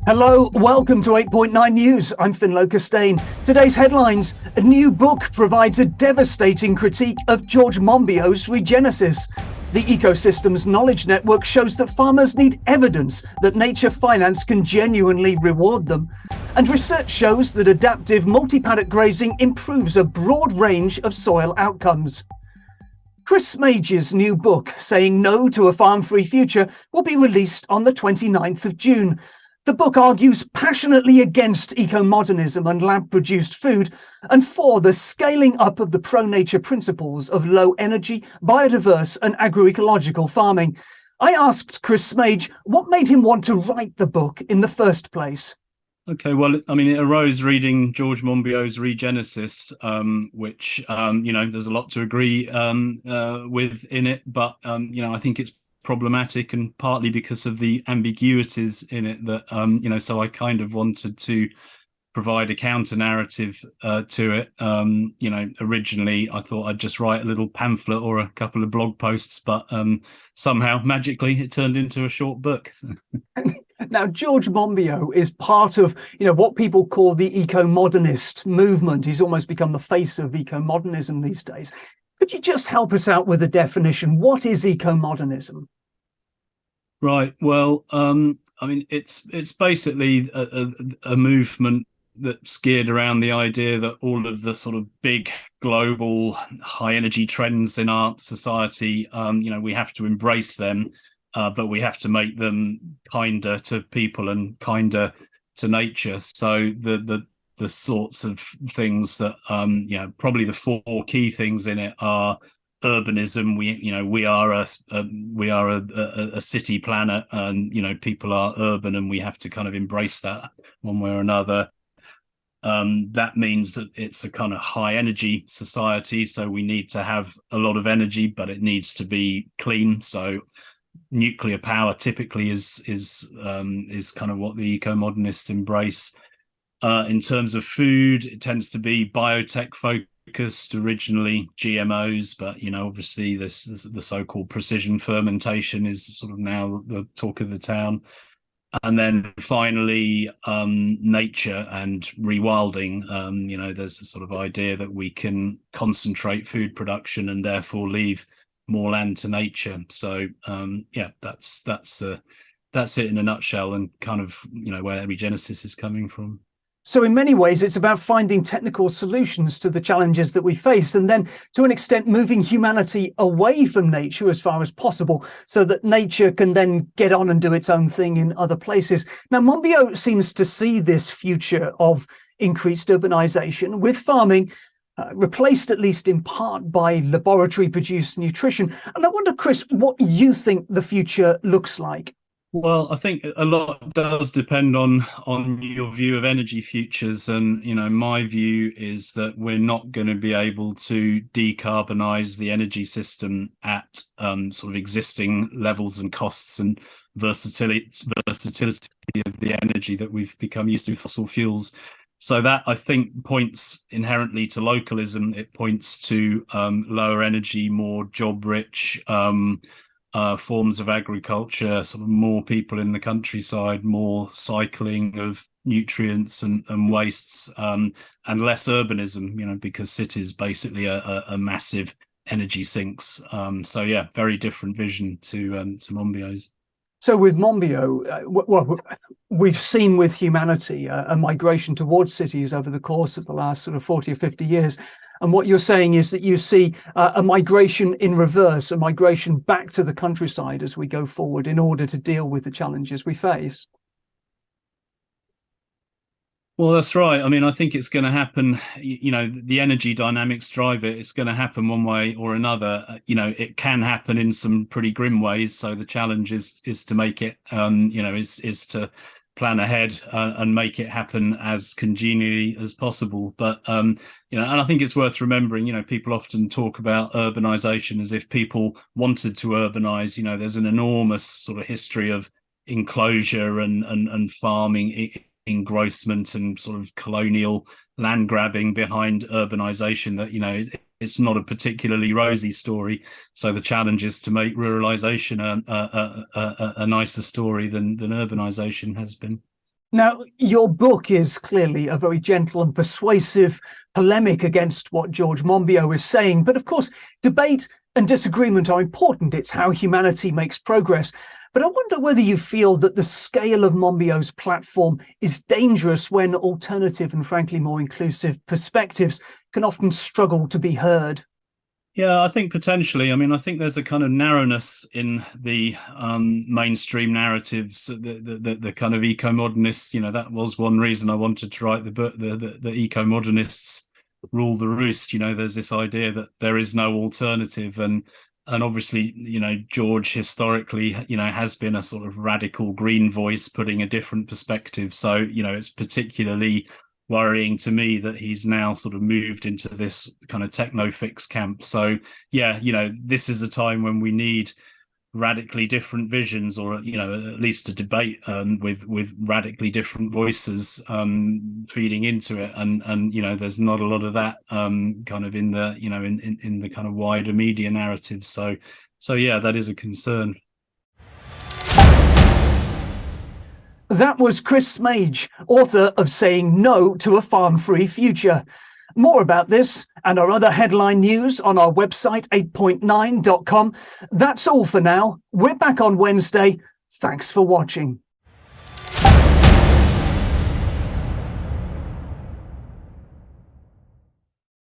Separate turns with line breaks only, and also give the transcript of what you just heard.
Hello, welcome to 8.9 News. I'm Finlo Costain. Today's headlines: a new book provides a devastating critique of George Monbiot's Regenesis. The Ecosystems Knowledge Network shows that farmers need evidence that nature finance can genuinely reward them. And research shows that adaptive multi-paddock grazing improves a broad range of soil outcomes. Chris Smaje's new book, Saying No to a Farm-Free Future, will be released on the 29th of June. The book argues passionately against eco-modernism and lab-produced food, and for the scaling up of the pro-nature principles of low-energy, biodiverse and agroecological farming. I asked Chris Smaje what made him want to write the book in the first place.
Okay, well, I mean, it arose reading George Monbiot's Regenesis, which, there's a lot to agree with in it, but, I think it's problematic, and partly because of the ambiguities in it that, so I kind of wanted to provide a counter narrative to it. Originally I thought I'd just write a little pamphlet or a couple of blog posts, but somehow magically it turned into a short book.
Now, George Monbiot is part of, what people call the eco-modernist movement. He's almost become the face of eco-modernism these days. Could you just help us out with a definition? What is eco-modernism?
Right. Well, it's basically a movement that's geared around the idea that all of the sort of big global high energy trends in our society, we have to embrace them. But we have to make them kinder to people and kinder to nature. So the sorts of things that probably the four key things in it are urbanism. We are a city planet, and people are urban, and we have to kind of embrace that one way or another. That means that it's a kind of high energy society, so we need to have a lot of energy, but it needs to be clean. So nuclear power typically is kind of what the eco-modernists embrace. In terms of food, it tends to be biotech focused, originally GMOs, but obviously the so-called precision fermentation is sort of now the talk of the town. And then finally, nature and rewilding. There's a sort of idea that we can concentrate food production and therefore leave more land to nature. So that's it in a nutshell, and kind of where Regenesis is coming from.
So in many ways, it's about finding technical solutions to the challenges that we face, and then to an extent moving humanity away from nature as far as possible, so that nature can then get on and do its own thing in other places. Now, Monbiot seems to see this future of increased urbanization with farming replaced, at least in part, by laboratory-produced nutrition. And I wonder, Chris, what you think the future looks like.
Well, I think a lot does depend on your view of energy futures, and my view is that we're not going to be able to decarbonize the energy system at sort of existing levels and costs and versatility of the energy that we've become used to with fossil fuels. So that, I think, points inherently to localism. It points to lower energy, more job-rich forms of agriculture, sort of more people in the countryside, more cycling of nutrients and wastes, and less urbanism, because cities basically are massive energy sinks. So yeah, very different vision to Monbiot's.
So with Monbiot, we've seen with humanity a migration towards cities over the course of the last sort of 40 or 50 years. And what you're saying is that you see a migration in reverse, a migration back to the countryside as we go forward in order to deal with the challenges we face.
Well, that's right. I mean, I think it's going to happen. The energy dynamics drive it. It's going to happen one way or another. It can happen in some pretty grim ways. So the challenge is to make it, is to plan ahead and make it happen as congenially as possible. But and I think it's worth remembering. People often talk about urbanization as if people wanted to urbanize. There's an enormous sort of history of enclosure and farming engrossment and sort of colonial land grabbing behind urbanization that it's not a particularly rosy story. So the challenge is to make ruralization a nicer story than urbanization has been.
Now, your book is clearly a very gentle and persuasive polemic against what George Monbiot is saying. But of course, debate and disagreement are important. It's how humanity makes progress. But I wonder whether you feel that the scale of Monbiot's platform is dangerous when alternative and frankly more inclusive perspectives can often struggle to be heard.
Yeah, I think potentially. I mean, I think there's a kind of narrowness in the mainstream narratives, the kind of eco-modernists. That was one reason I wanted to write the book. The eco-modernists rule the roost. There's this idea that there is no alternative, and obviously, George historically, has been a sort of radical green voice, putting a different perspective. So, it's particularly worrying to me that he's now sort of moved into this kind of techno-fix camp. So yeah, this is a time when we need radically different visions, or at least a debate with radically different voices feeding into it, and there's not a lot of that kind of in the in the kind of wider media narrative. So yeah, that is a concern.
That was Chris Smaje, author of Saying No to a Farm-Free Future. More about this and our other headline news on our website, 8.9.com. That's all for now. We're back on Wednesday. Thanks for watching.